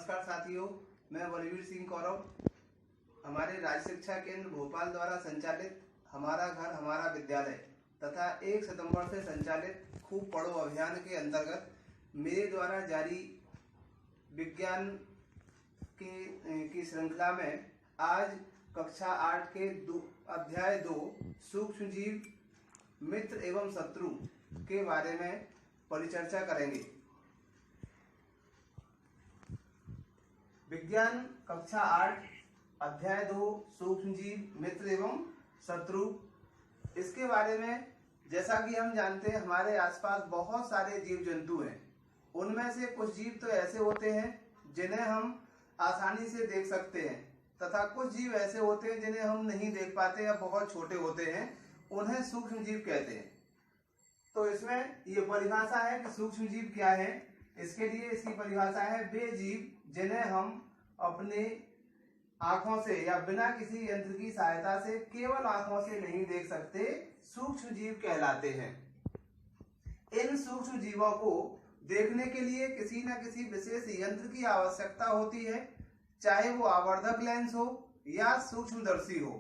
नमस्कार साथियों, मैं बलवीर सिंह कौरव। हमारे राज्य शिक्षा केंद्र भोपाल द्वारा संचालित हमारा घर हमारा विद्यालय तथा 1 सितंबर से संचालित खूब पढ़ो अभियान के अंतर्गत मेरे द्वारा जारी विज्ञान की श्रृंखला में आज कक्षा 8 के अध्याय 2 सूक्ष्मजीव मित्र एवं शत्रु के बारे में परिचर्चा करेंगे। विज्ञान कक्षा 8 अध्याय 2 सूक्ष्मजीव मित्र एवं शत्रु, इसके बारे में जैसा कि हम जानते हैं हमारे आसपास बहुत सारे जीव जंतु हैं। उनमें से कुछ जीव तो ऐसे होते हैं जिन्हें हम आसानी से देख सकते हैं तथा कुछ जीव ऐसे होते हैं जिन्हें हम नहीं देख पाते या बहुत छोटे होते हैं, उन्हें सूक्ष्म जीव कहते हैं। तो इसमें ये परिभाषा है कि सूक्ष्म जीव क्या है। इसके लिए इसकी परिभाषा है वे जीव जिन्हें हम अपने आंखों से या बिना किसी यंत्र की सहायता से केवल आंखों से नहीं देख सकते, सूक्ष्म जीव कहलाते हैं। इन सूक्ष्म जीवों को देखने के लिए किसी न किसी विशेष यंत्र की आवश्यकता होती है, चाहे वो आवर्धक लेंस हो या सूक्ष्मदर्शी हो।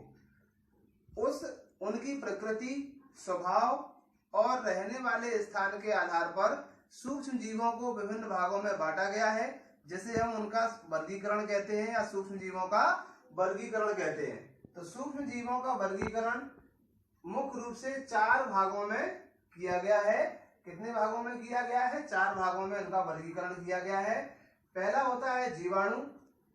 उनकी प्रकृति, स्वभाव और रहने वाले स्थान के आधार पर सूक्ष्म जीवों को विभिन्न भागों में बांटा गया है, जिसे हम उनका वर्गीकरण कहते हैं या सूक्ष्म जीवों का वर्गीकरण कहते हैं। तो सूक्ष्म जीवों का वर्गीकरण मुख्य रूप से 4 भागों में किया गया है। कितने भागों में किया गया है? 4 भागों में इनका वर्गीकरण किया गया है। पहला होता है जीवाणु,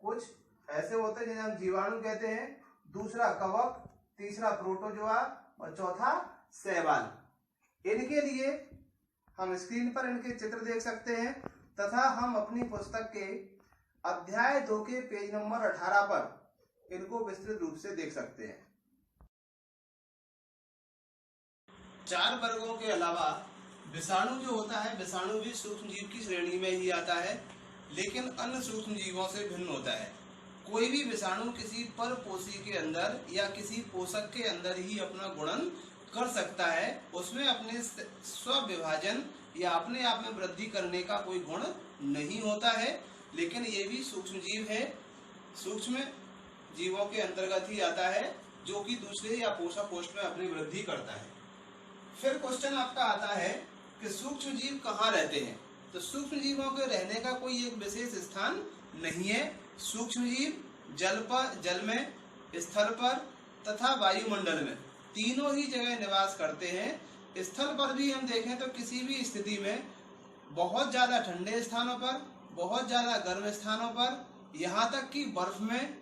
कुछ ऐसे होते हैं जिन्हें हम जीवाणु कहते हैं। दूसरा कवक, तीसरा प्रोटोजोआ और चौथा शैवाल। इनके लिए हम स्क्रीन पर इनके चित्र देख सकते हैं तथा हम अपनी पुस्तक के अध्याय 2 के पेज नंबर 18 पर इनको विस्तृत रूप से देख सकते हैं। 4 वर्गों के अलावा विषाणु जो होता है, विषाणु भी सूक्ष्म जीव की श्रेणी में ही आता है, लेकिन अन्य सूक्ष्म जीवों से भिन्न होता है। कोई भी विषाणु किसी परपोषी के अंदर या किसी पोषक के अंदर ही अपना गुणन कर सकता है। उसमें अपने स्वविभाजन या अपने आप में वृद्धि करने का कोई गुण नहीं होता है, लेकिन ये भी सूक्ष्म जीव है, सूक्ष्म जीवों के अंतर्गत ही आता है, जो कि दूसरे या पोषक कोष में अपनी वृद्धि करता है। फिर क्वेश्चन आपका आता है कि सूक्ष्म जीव कहाँ रहते हैं। तो सूक्ष्म जीवों के रहने का कोई एक विशेष स्थान नहीं है। सूक्ष्म जीव जल में, स्थल पर तथा वायुमंडल में तीनों ही जगह निवास करते हैं। स्थल पर भी हम देखें तो किसी भी स्थिति में बहुत ज्यादा ठंडे स्थानों पर, बहुत ज्यादा गर्म स्थानों पर, यहाँ तक कि बर्फ में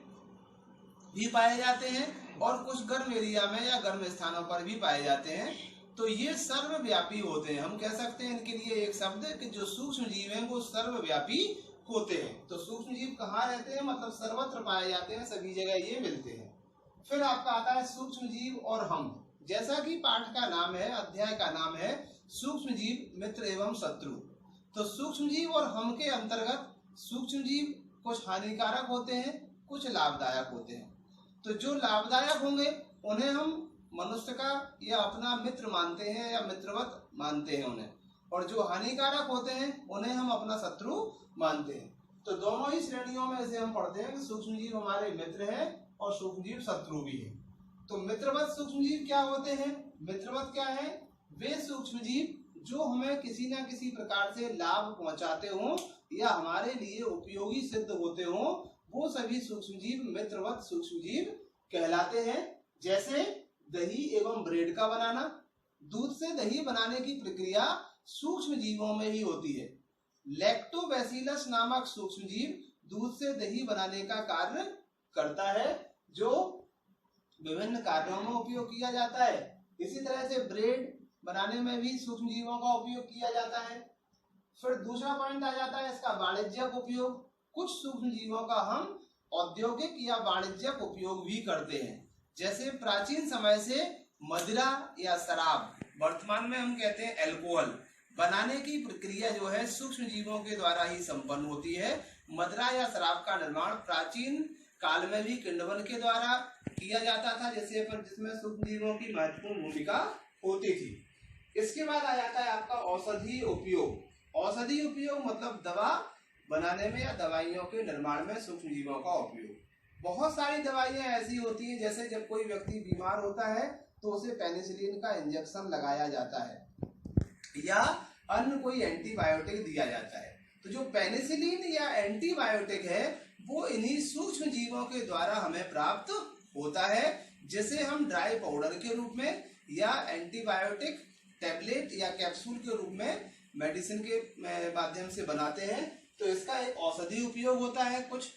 भी पाए जाते हैं और कुछ गर्म एरिया में या गर्म स्थानों पर भी पाए जाते हैं। तो ये सर्वव्यापी होते हैं। हम कह सकते हैं इनके लिए एक शब्द कि जो सूक्ष्म जीव हैं वो सर्वव्यापी होते हैं। तो सूक्ष्म जीव कहाँ रहते हैं, मतलब सर्वत्र पाए जाते हैं, सभी जगह ये मिलते हैं। फिर आपका आता है सूक्ष्म जीव और हम। जैसा कि पाठ का नाम है, अध्याय का नाम है सूक्ष्म जीव मित्र एवं शत्रु। तो सूक्ष्म जीव और हम के अंतर्गत सूक्ष्म जीव कुछ हानिकारक होते हैं, कुछ लाभदायक होते हैं। तो जो लाभदायक होंगे उन्हें हम मनुष्य का या अपना मित्र मानते हैं या मित्रवत मानते हैं उन्हें, और जो हानिकारक होते हैं उन्हें हम अपना शत्रु मानते हैं। तो दोनों ही श्रेणियों में से हम पढ़ते हैं कि सूक्ष्म जीव हमारे मित्र हैं और सूक्ष्म जीव शत्रु भी है। तो मित्रवत सूक्ष्म जीव क्या होते हैं? मित्रवत क्या है? वे सूक्ष्म जीव जो हमें किसी न किसी प्रकार से लाभ पहुंचाते हों या हमारे लिए उपयोगी सिद्ध होते हों, वो सभी सूक्ष्म जीव मित्रवत सूक्ष्म जीव कहलाते हैं। जैसे दही एवं ब्रेड का बनाना, दूध से दही बनाने की प्रक्रिया सूक्ष्म जीवों में ही होती है। लैक्टोबैसिलस नामक सूक्ष्म जीव दूध से दही बनाने का कार्य करता है, जो विभिन्न कार्यों में उपयोग किया जाता है। इसी तरह से ब्रेड बनाने में भी सूक्ष्म जीवों का उपयोग किया जाता है। फिर दूसरा पॉइंट आ जाता है इसका वाणिज्यिक उपयोग। कुछ सूक्ष्म जीवों का हम औद्योगिक या वाणिज्यिक उपयोग भी करते हैं। जैसे प्राचीन समय से मदिरा या शराब, वर्तमान में हम कहते हैं अल्कोहल, बनाने की प्रक्रिया जो है सूक्ष्म जीवों के द्वारा ही संपन्न होती है। मदिरा या शराब का निर्माण प्राचीन काल में भी किण्वन के द्वारा किया जाता था, जिसमें सूक्ष्म जीवों की महत्वपूर्ण भूमिका होती थी। इसके बाद आ जाता है आपका औषधीय उपयोग। औषधीय उपयोग मतलब दवा बनाने में या दवाइयों के निर्माण में सूक्ष्म जीवों का उपयोग। बहुत सारी दवाइयां ऐसी होती हैं, जैसे जब कोई व्यक्ति बीमार होता है तो उसे पेनिसिलिन का इंजेक्शन लगाया जाता है या अन्य कोई एंटीबायोटिक दिया जाता है। तो जो पेनिसिलिन या एंटीबायोटिक है वो इन्हीं सूक्ष्म जीवों के द्वारा हमें प्राप्त होता है, जिसे हम ड्राई पाउडर के रूप में या एंटीबायोटिक टैबलेट या कैप्सूल के रूप में मेडिसिन के माध्यम से बनाते हैं। तो इसका एक औषधि उपयोग होता है कुछ,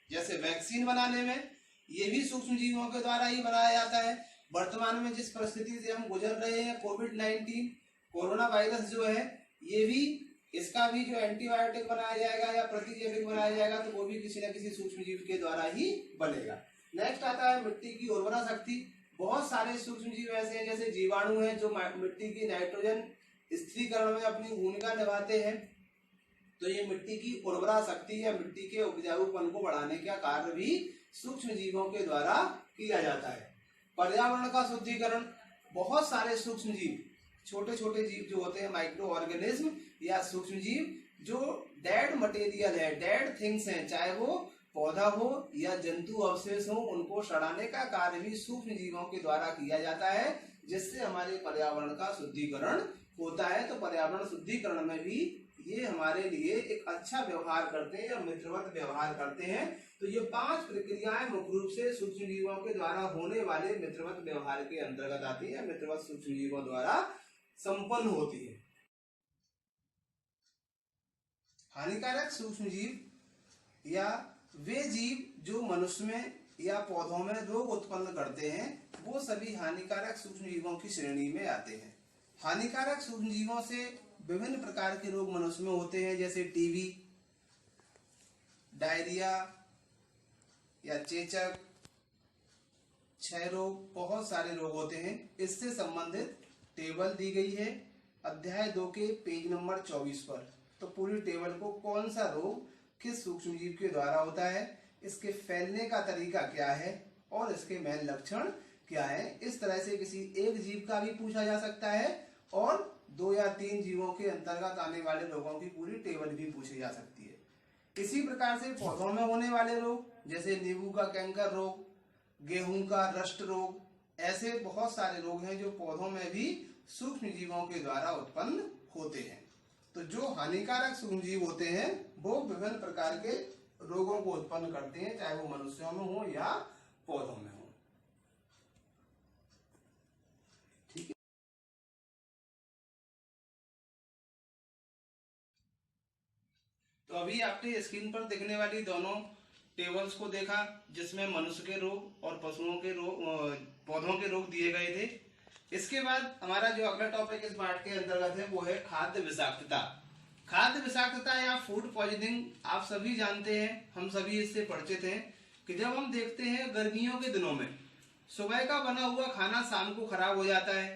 जैसे वैक्सीन बनाने में, ये भी सूक्ष्म जीवों के द्वारा ही बनाया जाता है। वर्तमान में जिस परिस्थिति से हम गुजर रहे हैं, कोविड-19 कोरोना वायरस जो है, ये भी, इसका भी जो एंटीबायोटिक बनाया जाएगा या प्रतिजैविक बनाया जाएगा तो वो भी किसी न किसी सूक्ष्म जीव के द्वारा ही बनेगा। नेक्स्ट आता है मिट्टी की उर्वरा शक्ति। बहुत सारे सूक्ष्म जीव ऐसे हैं, जैसे जीवाणु हैं, जो मिट्टी की नाइट्रोजन स्थिरीकरण में अपनी भूमिका निभाते हैं। तो ये मिट्टी की उर्वरा शक्ति या मिट्टी के उपजाऊपन को बढ़ाने का कार्य भी सूक्ष्म जीवों के द्वारा किया जाता है। पर्यावरण का शुद्धिकरण। बहुत सारे सूक्ष्म जीव, छोटे छोटे जीव जो होते हैं, माइक्रो ऑर्गेनिज्म या सूक्ष्म जीव, जो डेड मटेरियल है, डेड थिंग्स हैं, चाहे वो पौधा हो या जंतु अवशेष हो, उनको सड़ाने का कार्य भी सूक्ष्म जीवों के द्वारा किया जाता है, जिससे हमारे पर्यावरण का शुद्धिकरण होता है। तो पर्यावरण शुद्धिकरण में भी ये हमारे लिए एक अच्छा व्यवहार करते हैं या मित्रवत व्यवहार करते हैं। तो ये 5 प्रक्रियाएं मुख्य रूप से सूक्ष्म जीवों के द्वारा होने वाले मित्रवत व्यवहार के अंतर्गत आती है, मित्रवत सूक्ष्म जीवों द्वारा संपन्न होती है। हानिकारक सूक्ष्म जीव या वे जीव जो मनुष्य में या पौधों में रोग उत्पन्न करते हैं, वो सभी हानिकारक सूक्ष्म जीवों की श्रेणी में आते हैं। हानिकारक सूक्ष्म जीवों से विभिन्न प्रकार के रोग मनुष्य में होते हैं, जैसे टीबी, डायरिया या चेचक, क्षय रोग, बहुत सारे रोग होते हैं। इससे संबंधित टेबल दी गई है अध्याय 2 के पेज नंबर 24 पर। तो पूरी टेबल को कौन सा रोग किस सूक्ष्म जीव के द्वारा होता है, इसके फैलने का तरीका क्या है और इसके मेन लक्षण क्या है, इस तरह से किसी एक जीव का भी पूछा जा सकता है और 2 या 3 जीवों के अंतर्गत आने वाले रोगों की पूरी टेबल भी पूछी जा सकती है। इसी प्रकार से पौधों में होने वाले रोग, जैसे नींबू का कैंकर रोग, गेहूं का रस्ट रोग, ऐसे बहुत सारे रोग हैं जो पौधों में भी सूक्ष्म जीवों के द्वारा उत्पन्न होते हैं। तो जो हानिकारक सूक्ष्म जीव होते हैं वो विभिन्न प्रकार के रोगों को उत्पन्न करते हैं, चाहे वो मनुष्यों में हो या पौधों में हो। ठीक है, तो अभी आपने स्क्रीन पर दिखने वाली दोनों टेबल्स को देखा, जिसमें मनुष्य के रोग और पशुओं के रोग, पौधों के रोग दिए गए थे। इसके बाद हमारा जो अगला टॉपिक इस पार्ट के अंतर्गत है वो है खाद्य विषाक्तता। खाद्य विषाक्तता या फूड पॉइजनिंग आप सभी जानते हैं, हम सभी इससे परिचित हैं कि जब हम देखते हैं गर्मियों के दिनों में सुबह का बना हुआ खाना शाम को खराब हो जाता है,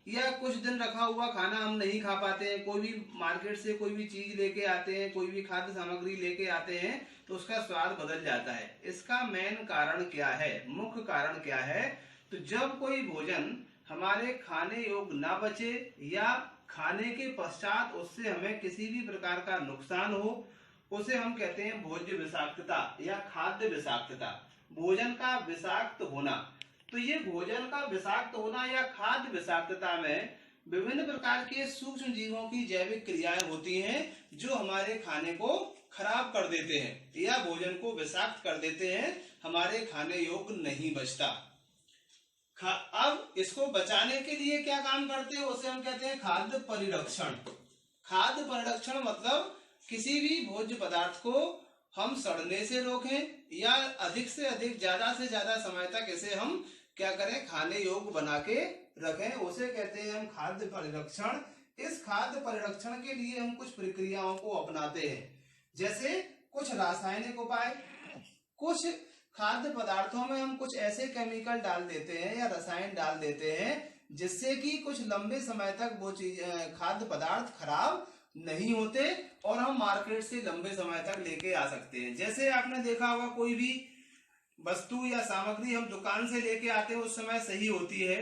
या कुछ दिन रखा हुआ खाना हम नहीं खा पाते हैं। कोई भी मार्केट से कोई भी चीज लेके आते हैं, कोई भी खाद्य सामग्री लेके आते हैं तो उसका स्वाद बदल जाता है। इसका मेन कारण क्या है, मुख्य कारण क्या है? तो जब कोई भोजन हमारे खाने योग्य ना बचे या खाने के पश्चात उससे हमें किसी भी प्रकार का नुकसान हो, उसे हम कहते हैं भोज्य विषाक्तता या खाद्य विषाक्तता, भोजन का विषाक्त होना। तो ये भोजन का विषाक्त होना या खाद्य विषाक्तता में विभिन्न प्रकार के सूक्ष्म जीवों की जैविक क्रियाएं होती हैं जो हमारे खाने को खराब कर देते हैं या भोजन को विषाक्त कर देते हैं, हमारे खाने योग्य नहीं बचता। अब इसको बचाने के लिए क्या काम करते हैं, उसे हम कहते हैं खाद्य परिरक्षण। खाद्य परिरक्षण मतलब किसी भी भोज्य पदार्थ को हम सड़ने से रोकें या अधिक से अधिक, ज्यादा से ज्यादा समय तक इसे हम क्या करें, खाने योग्य बना के रखें, उसे कहते हैं हम खाद्य परिरक्षण। इस खाद्य परिरक्षण के लिए हम कुछ प्रक्रियाओं को अपनाते हैं, जैसे कुछ रासायनिक उपाय, कुछ खाद्य पदार्थों में हम कुछ ऐसे केमिकल डाल देते हैं या रसायन डाल देते हैं जिससे कि कुछ लंबे समय तक वो चीज, खाद्य पदार्थ खराब नहीं होते और हम मार्केट से लंबे समय तक लेके आ सकते हैं। जैसे आपने देखा होगा कोई भी वस्तु या सामग्री हम दुकान से लेके आते हैं उस समय सही होती है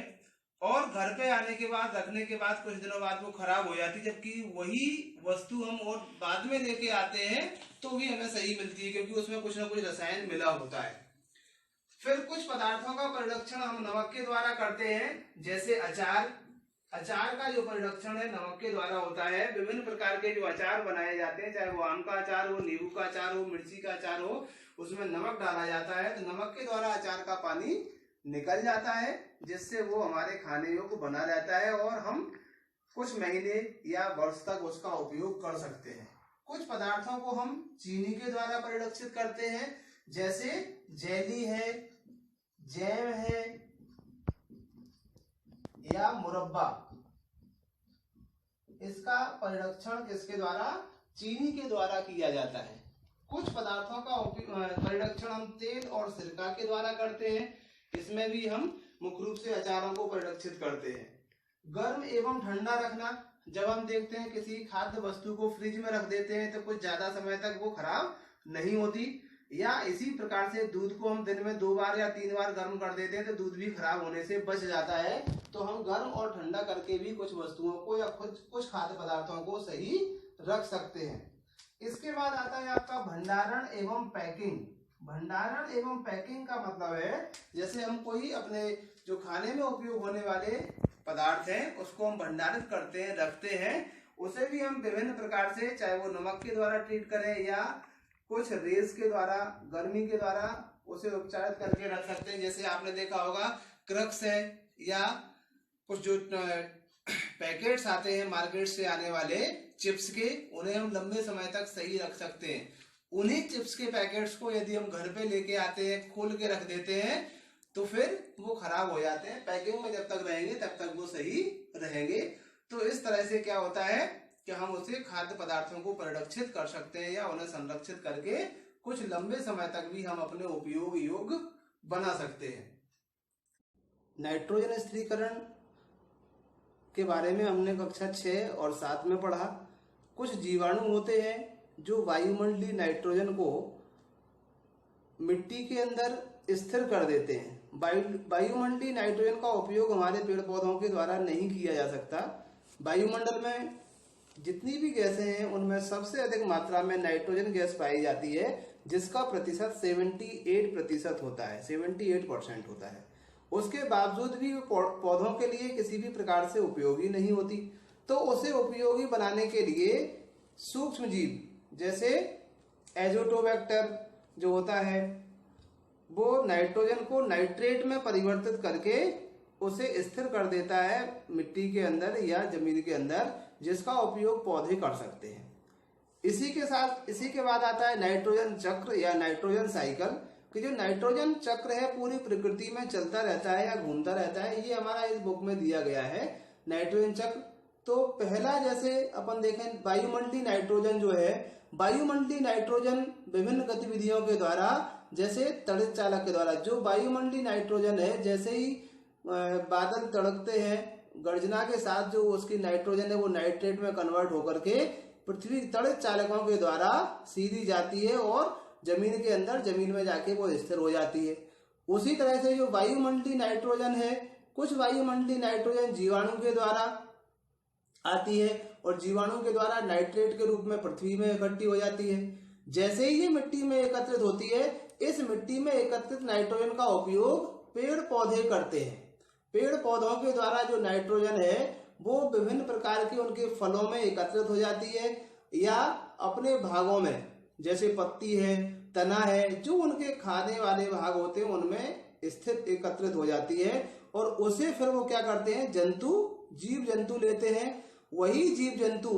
और घर पे आने के बाद रखने के बाद कुछ दिनों बाद वो खराब हो जाती है, जबकि वही वस्तु हम और बाद में लेके आते हैं तो भी हमें सही मिलती है, क्योंकि उसमें कुछ ना कुछ रसायन मिला होता है। फिर कुछ पदार्थों का परिरक्षण हम नमक के द्वारा करते हैं, जैसे अचार। अचार का जो परिरक्षण है नमक के द्वारा होता है। विभिन्न प्रकार के जो अचार बनाए जाते हैं, चाहे वो आम का अचार हो, नींबू का अचार हो, मिर्ची का अचार हो, उसमें नमक डाला जाता है, तो नमक के द्वारा अचार का पानी निकल जाता है, जिससे वो हमारे खाने योग्य बना रहता है और हम कुछ महीने या वर्ष तक उसका उपयोग कर सकते हैं। कुछ पदार्थों को हम चीनी के द्वारा परिरक्षित करते हैं, जैसे जेली है, जैम है या मुरब्बा। इसका परिरक्षण किसके द्वारा? चीनी के द्वारा किया जाता है। कुछ पदार्थों का परिरक्षण हम तेल और सिरका के द्वारा करते हैं। इसमें भी हम मुख्य रूप से अचारों को परिरक्षित करते हैं। गर्म एवं ठंडा रखना, जब हम देखते हैं किसी खाद्य वस्तु को फ्रिज में रख देते हैं तो कुछ ज्यादा समय तक वो खराब नहीं होती, या इसी प्रकार से दूध को हम दिन में 2 बार या 3 बार गर्म कर देते हैं तो दूध भी खराब होने से बच जाता है। तो हम गर्म और ठंडा करके भी कुछ वस्तुओं को या कुछ खाद्य पदार्थों को सही रख सकते हैं। इसके बाद आता है आपका भंडारण एवं पैकिंग। भंडारण एवं पैकिंग का मतलब है, जैसे हम कोई अपने जो खाने में उपयोग होने वाले पदार्थ हैं उसको हम भंडारित करते हैं, रखते हैं, उसे भी हम विभिन्न प्रकार से, चाहे वो नमक के द्वारा ट्रीट करें या कुछ रेस के द्वारा, गर्मी के द्वारा उसे उपचारित करके रख सकते हैं। जैसे आपने देखा होगा क्रक्स है या कुछ जो पैकेट्स आते हैं मार्केट से आने वाले चिप्स के, उन्हें हम लंबे समय तक सही रख सकते हैं। उन्हीं चिप्स के पैकेट्स को यदि हम घर पे लेके आते हैं, खोल के रख देते हैं, तो फिर वो खराब हो जाते हैं। पैकिंग में जब तक रहेंगे तब तक वो सही रहेंगे। तो इस तरह से क्या होता है कि हम उसे खाद्य पदार्थों को परिरक्षित कर सकते हैं या उन्हें संरक्षित करके कुछ लंबे समय तक भी हम अपने उपयोग योग्य बना सकते हैं। नाइट्रोजन स्थिरीकरण के बारे में हमने कक्षा 6 और 7 में पढ़ा। कुछ जीवाणु होते हैं जो वायुमंडलीय नाइट्रोजन को मिट्टी के अंदर स्थिर कर देते हैं। वायुमंडलीय नाइट्रोजन का उपयोग हमारे पेड़ पौधों के द्वारा नहीं किया जा सकता। वायुमंडल में जितनी भी गैसें हैं उनमें सबसे अधिक मात्रा में नाइट्रोजन गैस पाई जाती है, जिसका प्रतिशत 78% होता है, 78% होता है। उसके बावजूद भी पौधों के लिए किसी भी प्रकार से उपयोगी नहीं होती। तो उसे उपयोगी बनाने के लिए सूक्ष्म जीव जैसे एजोटोबैक्टर जो होता है वो नाइट्रोजन को नाइट्रेट में परिवर्तित करके उसे स्थिर कर देता है मिट्टी के अंदर या जमीन के अंदर, जिसका उपयोग पौधे कर सकते हैं। इसी के बाद आता है नाइट्रोजन चक्र या नाइट्रोजन साइकिल, कि जो नाइट्रोजन चक्र है पूरी प्रकृति में चलता रहता है या घूमता रहता है। ये हमारा इस बुक में दिया गया है नाइट्रोजन चक्र। तो पहला जैसे अपन देखें वायुमंडलीय नाइट्रोजन जो है, वायुमंडलीय नाइट्रोजन विभिन्न गतिविधियों के द्वारा, जैसे तड़ित चालक के द्वारा, जो वायुमंडलीय नाइट्रोजन है जैसे ही बादल तड़कते हैं गर्जना के साथ, जो उसकी नाइट्रोजन है वो नाइट्रेट में कन्वर्ट होकर के पृथ्वी तड़ित चालकों के द्वारा सीधी जाती है और जमीन के अंदर जमीन में जाके वो स्थिर हो जाती है। उसी तरह से जो वायुमंडलीय नाइट्रोजन है, कुछ वायुमंडलीय नाइट्रोजन जीवाणु के द्वारा आती है और जीवाणु के द्वारा नाइट्रेट के रूप में पृथ्वी में इकट्ठी हो जाती है। जैसे ही ये मिट्टी में एकत्रित होती है, इस मिट्टी में एकत्रित नाइट्रोजन का उपयोग पेड़ पौधे करते हैं। पेड़ पौधों के द्वारा जो नाइट्रोजन है वो विभिन्न प्रकार के उनके फलों में एकत्रित हो जाती है या अपने भागों में, जैसे पत्ती है, तना है, जो उनके खाने वाले भाग होते हैं उनमें स्थित एकत्रित हो जाती है। और उसे फिर वो क्या करते हैं, जीव जंतु लेते हैं। वही जीव जंतु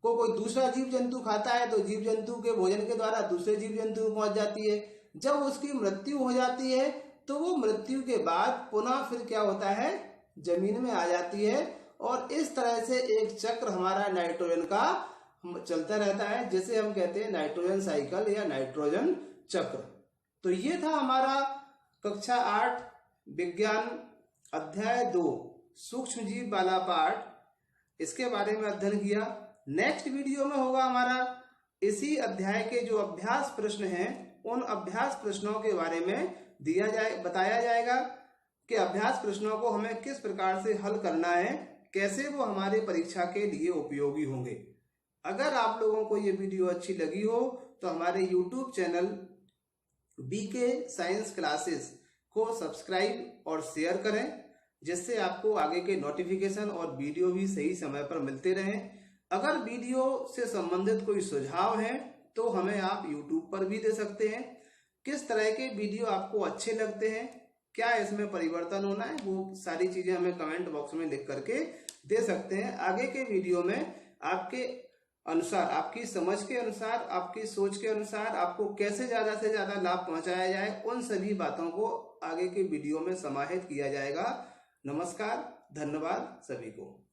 को कोई दूसरा जीव जंतु खाता है तो जीव जंतु के भोजन के द्वारा दूसरे जीव जंतु को पहुंच जाती है। जब उसकी मृत्यु हो जाती है तो वो मृत्यु के बाद पुनः फिर क्या होता है, जमीन में आ जाती है। और इस तरह से एक चक्र हमारा नाइट्रोजन का चलता रहता है, जिसे हम कहते हैं नाइट्रोजन साइकिल या नाइट्रोजन चक्र। तो ये था हमारा कक्षा 8 विज्ञान अध्याय 2 सूक्ष्म जीव वाला पाठ, इसके बारे में अध्ययन किया। नेक्स्ट वीडियो में होगा हमारा इसी अध्याय के जो अभ्यास प्रश्न हैं, उन अभ्यास प्रश्नों के बारे में बताया जाएगा। कि अभ्यास प्रश्नों को हमें किस प्रकार से हल करना है, कैसे वो हमारे परीक्षा के लिए उपयोगी होंगे। अगर आप लोगों को ये वीडियो अच्छी लगी हो तो हमारे YouTube channel BK science classes को सब्सक्राइब और शेयर करें, जिससे आपको आगे के नोटिफिकेशन और वीडियो भी सही समय पर मिलते रहें। अगर वीडियो से संबंधित कोई सुझाव है तो हमें आप YouTube पर भी दे सकते हैं। किस तरह के वीडियो आपको अच्छे लगते हैं, क्या इसमें परिवर्तन होना है, वो सारी चीजें हमें कमेंट बॉक्स में लिख करके दे सकते हैं। आगे के वीडियो में आपके अनुसार, आपकी समझ के अनुसार, आपकी सोच के अनुसार आपको कैसे ज्यादा से ज्यादा लाभ पहुंचाया जाए, उन सभी बातों को आगे के वीडियो में समाहित किया जाएगा। नमस्कार, धन्यवाद सभी को।